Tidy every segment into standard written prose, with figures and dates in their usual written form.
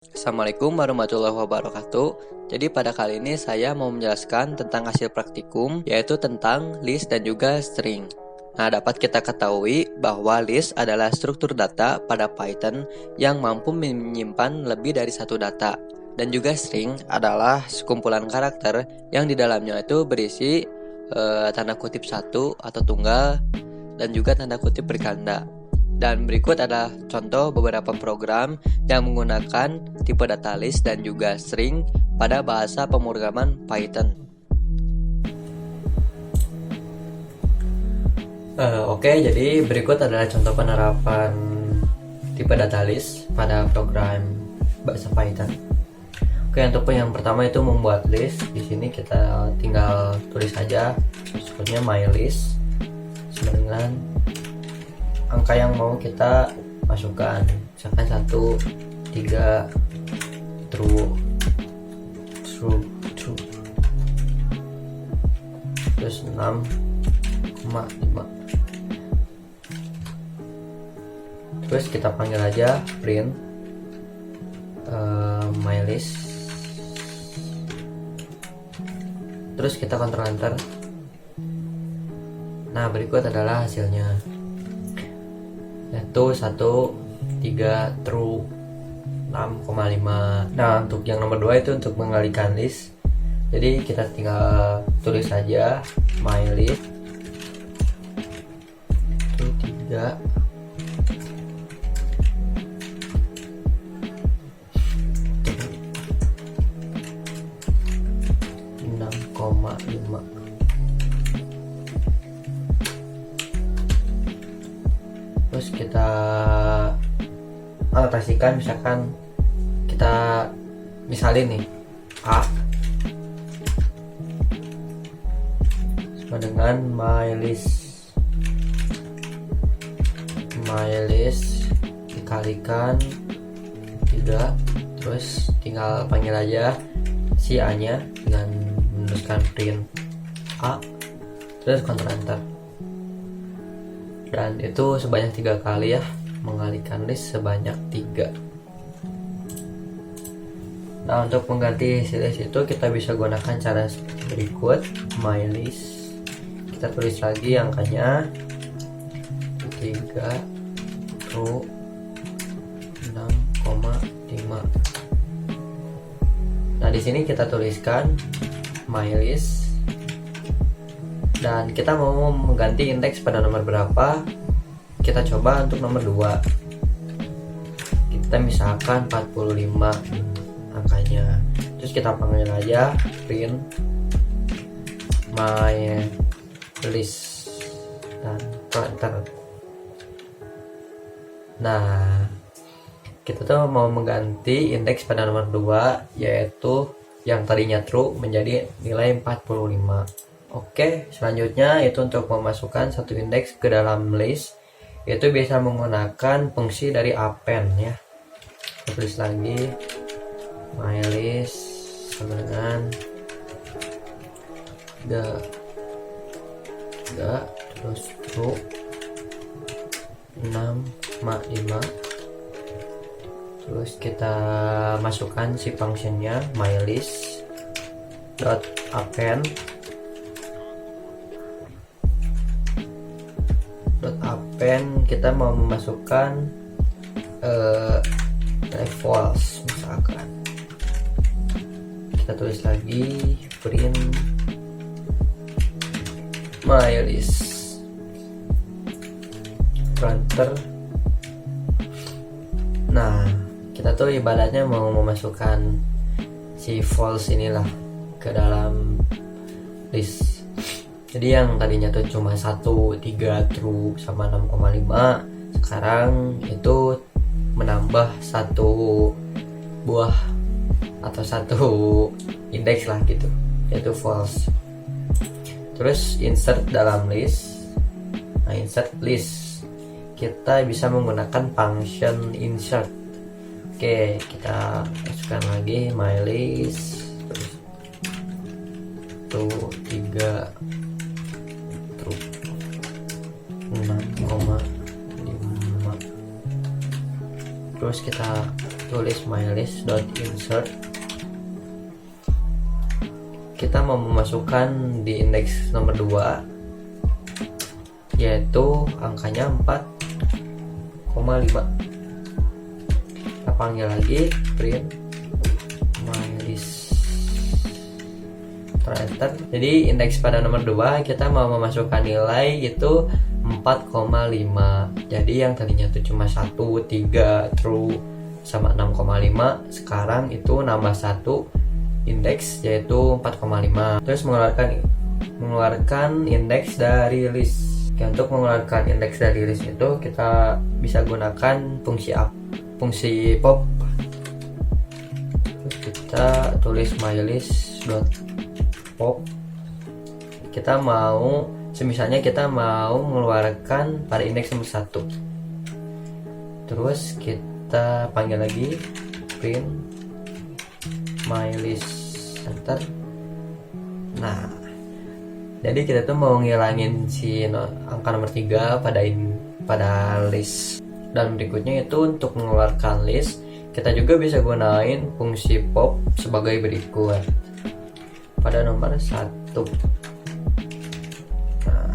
Assalamualaikum warahmatullahi wabarakatuh. Jadi pada kali ini saya mau menjelaskan tentang hasil praktikum, yaitu tentang list dan juga string. Nah, dapat kita ketahui bahwa list adalah struktur data pada Python yang mampu menyimpan lebih dari satu data. Dan juga string adalah sekumpulan karakter yang di dalamnya itu berisi tanda kutip satu atau tunggal dan juga tanda kutip berganda. Dan berikut adalah contoh beberapa program yang menggunakan tipe data list dan juga string pada bahasa pemrograman Python. Jadi berikut adalah contoh penerapan tipe data list pada program bahasa Python. Untuk yang pertama itu membuat list. Di sini kita tinggal tulis saja, sebutnya my list sama dengan angka yang mau kita masukkan, misalkan 1, 3, true, terus 6,5. Terus kita panggil aja print my list, terus kita Ctrl Enter. Nah, berikut adalah hasilnya, yaitu 1, 3, true, 6,5. Nah, untuk yang nomor 2 itu untuk mengalihkan list. Jadi kita tinggal tulis saja my list itu 3, 6,5. Terus kita anotasikan, misalkan kita misalin nih A sama dengan my list dikalikan 3, terus tinggal panggil aja si A nya dengan menuliskan print A, terus Ctrl Enter. Dan itu sebanyak 3 kali ya, mengalihkan list sebanyak 3. Nah, untuk mengganti list itu kita bisa gunakan cara seperti berikut. My list, kita tulis lagi angkanya 3, true, 6,5. Nah, di sini kita tuliskan my list dan kita mau mengganti indeks pada nomor berapa. Kita coba untuk nomor 2, kita misalkan 45 angkanya. Terus kita panggil aja print my list dan enter. Nah, kita tuh mau mengganti indeks pada nomor 2, yaitu yang tadinya true menjadi nilai 45. Selanjutnya itu untuk memasukkan satu indeks ke dalam list, itu bisa menggunakan fungsi dari append ya. Kita tulis lagi my list sama dengan 3, terus true 6,5. Terus kita masukkan si functionnya my list dot append kita mau memasukkan false misalkan. Kita tulis lagi print my list, enter. Nah, kita tuh ibaratnya mau memasukkan si false inilah ke dalam list. Jadi yang tadinya tuh cuma 1, 3, true sama 6,5, sekarang itu menambah 1 buah atau 1 indeks lah gitu, yaitu false. Terus insert dalam list. Nah, insert list kita bisa menggunakan function insert. Kita masukkan lagi my list, terus 3, 6,5. Terus kita tulis mylist.insert. Kita mau memasukkan di indeks nomor 2, yaitu angkanya 4,5. Kita panggil lagi print mylist, enter. Jadi indeks pada nomor 2 kita mau memasukkan nilai itu 4,5. Jadi yang tadinya itu cuma 1, 3, true sama 6,5, sekarang itu nambah 1 indeks yaitu 4,5. Terus mengeluarkan indeks dari list. Oke, untuk mengeluarkan indeks dari list itu kita bisa gunakan fungsi pop. Terus kita tulis mylist.pop. Kita mau, misalnya kita mau mengeluarkan pada indeks nomor 1. Terus kita panggil lagi print mylist, enter. Nah, jadi kita tuh mau ngilangin si angka nomor 3 pada list. Dan berikutnya itu untuk mengeluarkan list, kita juga bisa gunain fungsi pop sebagai berikut. Pada nomor 1, nah,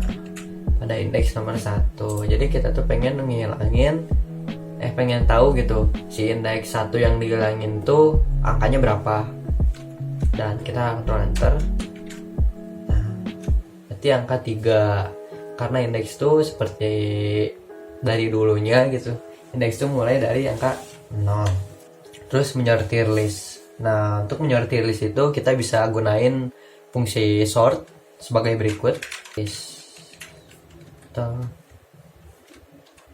pada indeks nomor 1. Jadi kita tuh pengen tahu gitu si indeks 1 yang dihilangin tuh angkanya berapa. Dan kita Ctrl enter. Nah, berarti angka 3. Karena indeks tuh seperti dari dulunya gitu. Indeks tuh mulai dari angka 0. Terus menyortir list. Nah, untuk menyortir list itu kita bisa gunain fungsi sort sebagai berikut.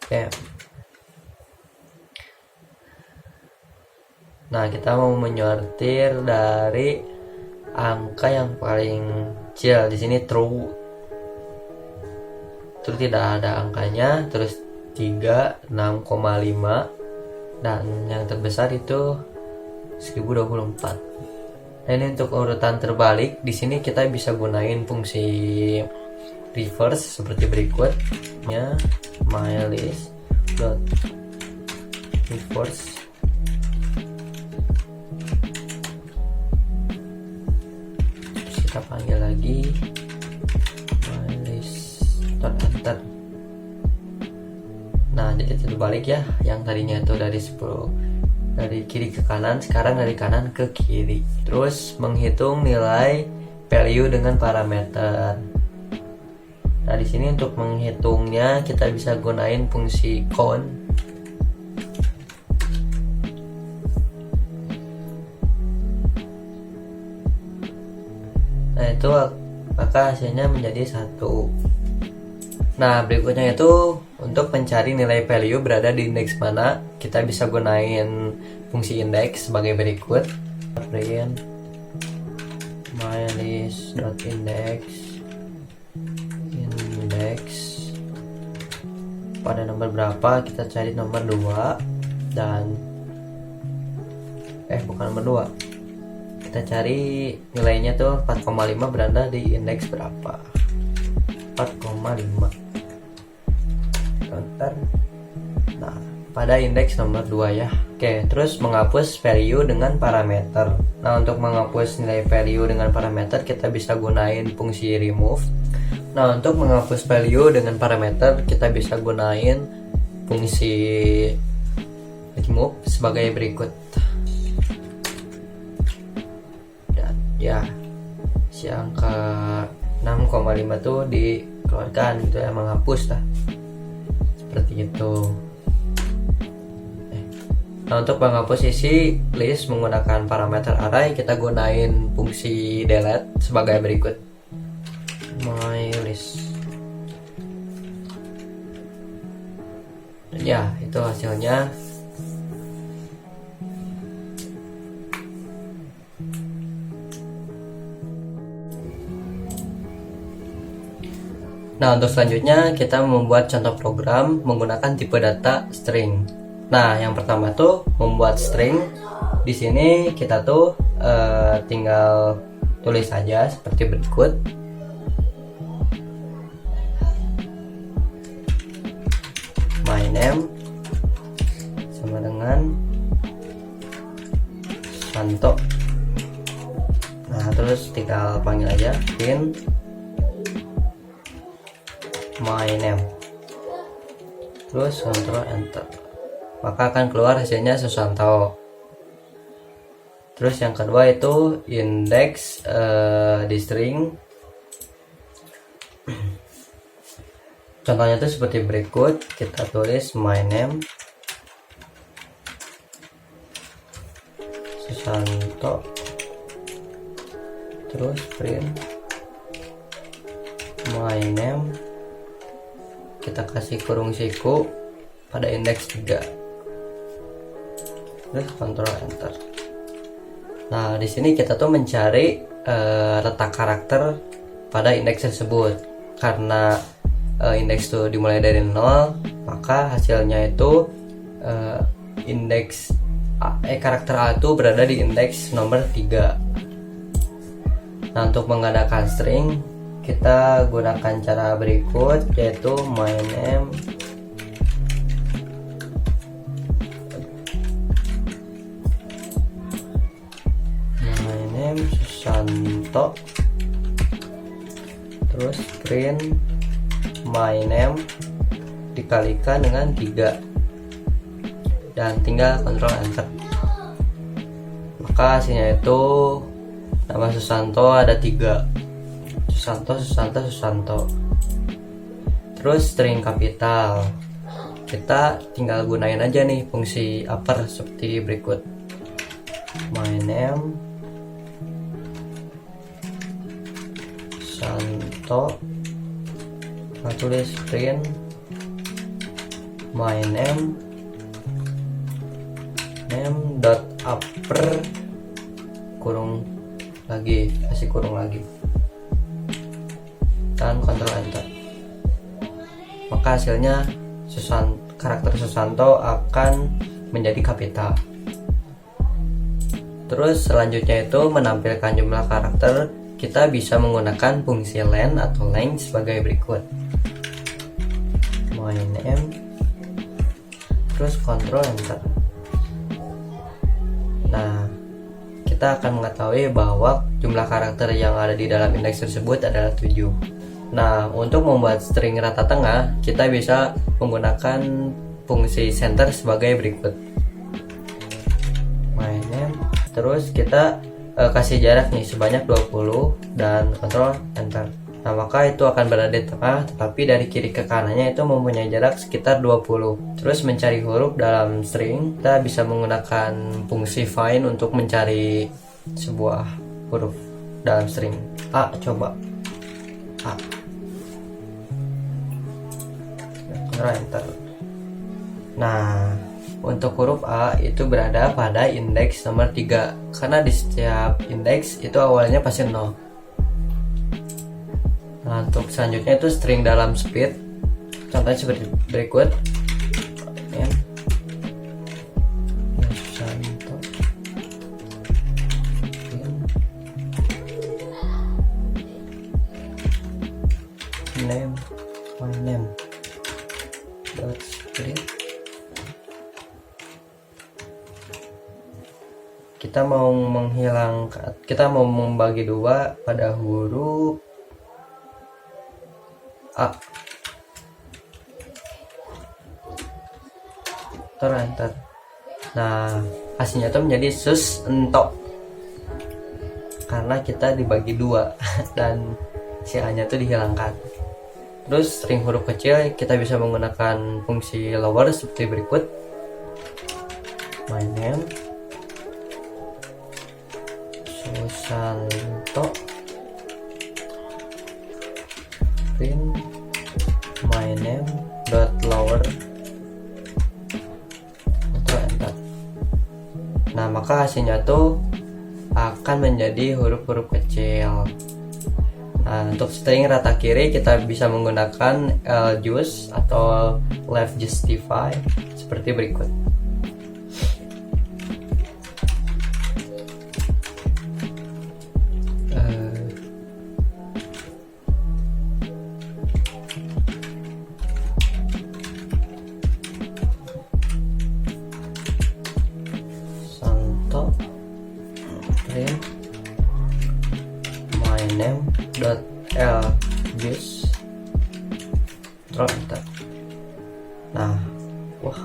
Oke. Nah, kita mau menyortir dari angka yang paling kecil. Di sini true. Terus tidak ada angkanya, terus 3, 6,5, dan yang terbesar itu 1024. Nah, ini untuk urutan terbalik. Di sini kita bisa gunain fungsi reverse seperti berikut. Ya, mylist.reverse. Kita panggil lagi mylist.enter. Nah, jadi terbalik ya, yang tadinya itu dari kiri ke kanan, sekarang dari kanan ke kiri. Terus menghitung nilai value dengan parameter. Nah, di sini untuk menghitungnya kita bisa gunain fungsi count. Nah, itu maka hasilnya menjadi 1. Nah, berikutnya itu untuk mencari nilai value berada di indeks mana, kita bisa gunain fungsi indeks sebagai berikut. Print mylist.index pada nomor berapa, kita cari nomor 2 dan bukan nomor 2. Kita cari nilainya tuh 4,5 berada di indeks berapa. 4,5. Nah, pada indeks nomor 2 ya. Oke, terus menghapus value dengan parameter. Nah, untuk menghapus nilai value dengan parameter kita bisa gunain fungsi remove. Nah, untuk menghapus value dengan parameter kita bisa gunain fungsi remove sebagai berikut. Dan ya, si angka 6,5 tuh dikeluarkan gitu ya, menghapus lah. Seperti itu. Nah, untuk menghapus isi list menggunakan parameter array, kita gunain fungsi delete sebagai berikut. Mylist. Ya, itu hasilnya. Nah, untuk selanjutnya kita membuat contoh program menggunakan tipe data string. Nah, yang pertama tuh membuat string. Di sini kita tuh tinggal tulis saja seperti berikut. My name sama dengan Susanto. Nah, terus tinggal panggil aja print my name, terus Ctrl Enter, maka akan keluar hasilnya Susanto. Terus yang kedua itu indeks di string. Contohnya itu seperti berikut, kita tulis my name Susanto, terus print my name, kita kasih kurung siku pada indeks 3, terus Ctrl Enter. Nah, di sini kita tuh mencari letak karakter pada indeks tersebut. Karena indeks itu dimulai dari 0, maka hasilnya itu karakter A itu berada di indeks nomor 3. Nah, untuk mengadakan string kita gunakan cara berikut, yaitu my name Susanto, terus print my name dikalikan dengan 3 dan tinggal Ctrl Enter, maka hasilnya itu nama Susanto ada 3, Susanto. Terus string kapital kita tinggal gunain aja nih fungsi upper seperti berikut, my name Susanto, kita tulis print my name dot upper kurung lagi, kasih kurung lagi dan Ctrl Enter, maka hasilnya karakter Susanto akan menjadi kapital. Terus selanjutnya itu menampilkan jumlah karakter, kita bisa menggunakan fungsi len atau length sebagai berikut, my name terus Ctrl Enter. Nah, kita akan mengetahui bahwa jumlah karakter yang ada di dalam indeks tersebut adalah 7. Nah, untuk membuat string rata tengah, kita bisa menggunakan fungsi center sebagai berikut, my name, terus kita kasih jarak nih sebanyak 20 dan Ctrl Enter. Nah, maka itu akan berada di tengah, tetapi dari kiri ke kanannya itu mempunyai jarak sekitar 20. Terus mencari huruf dalam string, kita bisa menggunakan fungsi find untuk mencari sebuah huruf dalam string. A, coba A, Ctrl Enter. Nah, untuk huruf A itu berada pada indeks nomor 3, karena di setiap indeks itu awalnya pasti 0. Nah, untuk selanjutnya itu string dalam speed, contohnya seperti berikut, Susanto, name, my name dot speed. Kita mau membagi 2 pada huruf A. Enter. Nah, hasilnya itu menjadi Susanto karena kita dibagi 2 dan si A-nya itu dihilangkan. Terus string huruf kecil kita bisa menggunakan fungsi lower seperti berikut, my name Susanto, print my name dot lower, Enter. Nah, maka hasilnya tuh akan menjadi huruf-huruf kecil. Nah, untuk string rata kiri kita bisa menggunakan LJust atau left justify seperti berikut. myname.ljuice, Ctrl Enter. Nah, wah.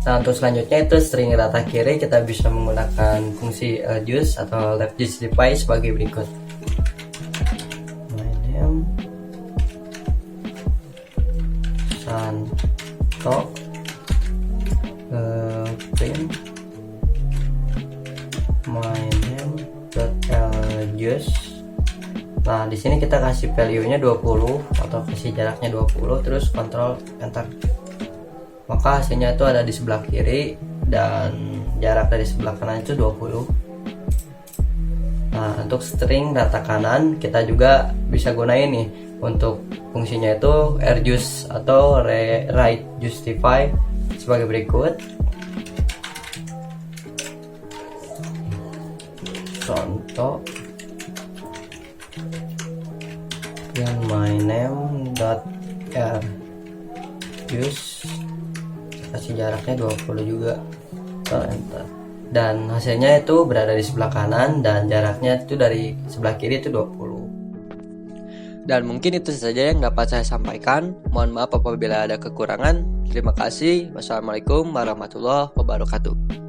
Nah, untuk selanjutnya itu string data kiri kita bisa menggunakan fungsi juice atau left justify sebagai berikut. My name Santo print my name .ljuice. Nah, di sini kita kasih value-nya 20 atau kasih jaraknya 20 terus Ctrl Enter. Maka hasilnya itu ada di sebelah kiri dan jarak dari sebelah kanan itu 20. Nah, untuk string data kanan kita juga bisa gunain nih untuk fungsinya itu rjuice atau right justify sebagai berikut. Contoh yang my name.rjuice, kasih jaraknya 20 juga, enter. Dan hasilnya itu berada di sebelah kanan dan jaraknya itu dari sebelah kiri itu 20. Dan mungkin itu saja yang dapat saya sampaikan. Mohon maaf apabila ada kekurangan. Terima kasih. Wassalamualaikum warahmatullahi wabarakatuh.